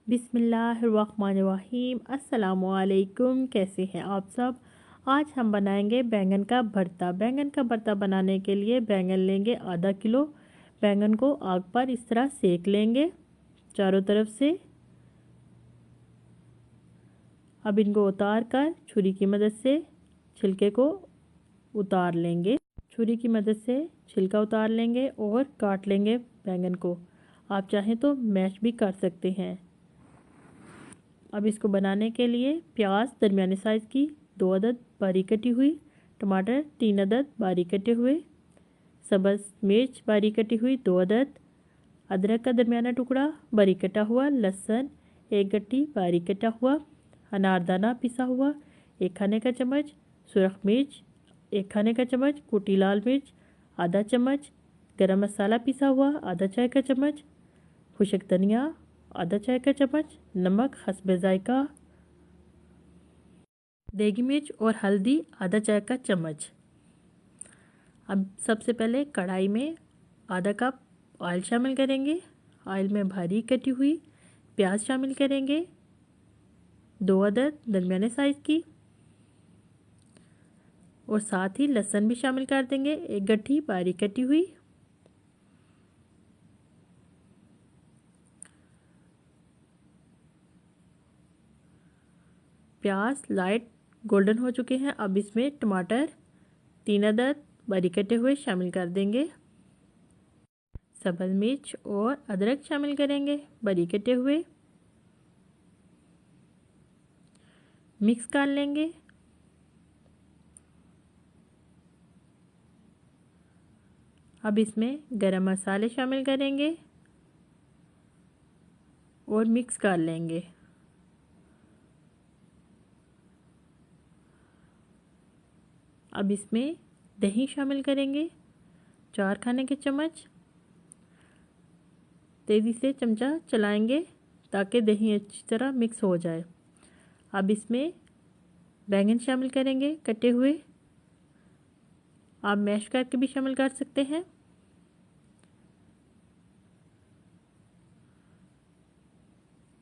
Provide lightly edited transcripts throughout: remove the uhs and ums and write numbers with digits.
बिस्मिल्लाहिर्रहमानिर्रहीम। अस्सलामुअलैकुम। कैसे हैं आप सब। आज हम बनाएंगे बैंगन का भरता। बैंगन का भरता बनाने के लिए बैंगन लेंगे आधा किलो। बैंगन को आग पर इस तरह सेक लेंगे चारों तरफ से। अब इनको उतार कर छुरी की मदद से छिलके को उतार लेंगे। छुरी की मदद से छिलका उतार लेंगे और काट लेंगे बैंगन को। आप चाहें तो मैश भी कर सकते हैं। अब इसको बनाने के लिए प्याज दरमियाने साइज़ की 2 अदद बारीक कटी हुई, टमाटर 3 अदद बारीक कटे हुए, सब्ज़ मिर्च बारीक कटी हुई 2 अदद, अदरक का दरमियाना टुकड़ा बारीक कटा हुआ, लहसुन 1 गट्टी बारीक कटा हुआ, अनारदाना पिसा हुआ 1 खाने का चम्मच, सुरख मिर्च 1 खाने का चम्मच, कुटी लाल मिर्च आधा चम्मच, गरम मसाला पिसा हुआ आधा चाय का चम्मच, खुशक धनिया आधा चाय का चम्मच, नमक हस्बे जायका, देगी मिर्च और हल्दी आधा चाय का चम्मच। अब सबसे पहले कढ़ाई में आधा कप ऑयल शामिल करेंगे। ऑयल में बारीक कटी हुई प्याज शामिल करेंगे 2 अदद दरमियाने साइज़ की, और साथ ही लहसुन भी शामिल कर देंगे 1 गट्ठी बारीक कटी हुई। प्याज लाइट गोल्डन हो चुके हैं। अब इसमें टमाटर 3 अदद बारीक कटे हुए शामिल कर देंगे। सब्ज़ मिर्च और अदरक शामिल करेंगे बारीक कटे हुए। मिक्स कर लेंगे। अब इसमें गरम मसाले शामिल करेंगे और मिक्स कर लेंगे। अब इसमें दही शामिल करेंगे 4 खाने के चम्मच। तेज़ी से चमचा चलाएंगे ताकि दही अच्छी तरह मिक्स हो जाए। अब इसमें बैंगन शामिल करेंगे कटे हुए। आप मैश करके भी शामिल कर सकते हैं।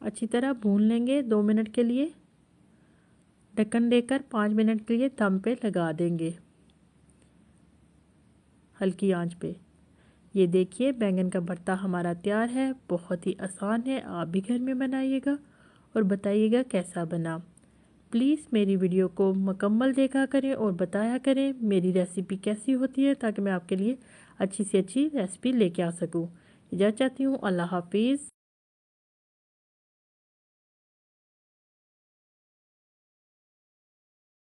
अच्छी तरह भून लेंगे 2 मिनट के लिए। ढक्कन देकर 5 मिनट के लिए दम पे लगा देंगे हल्की आंच पे। ये देखिए बैंगन का भरता हमारा तैयार है। बहुत ही आसान है, आप भी घर में बनाइएगा और बताइएगा कैसा बना। प्लीज़ मेरी वीडियो को मुकम्मल देखा करें और बताया करें मेरी रेसिपी कैसी होती है, ताकि मैं आपके लिए अच्छी से अच्छी रेसिपी लेके आ सकूं। इजाज़त चाहती हूँ। अल्लाह हाफिज़।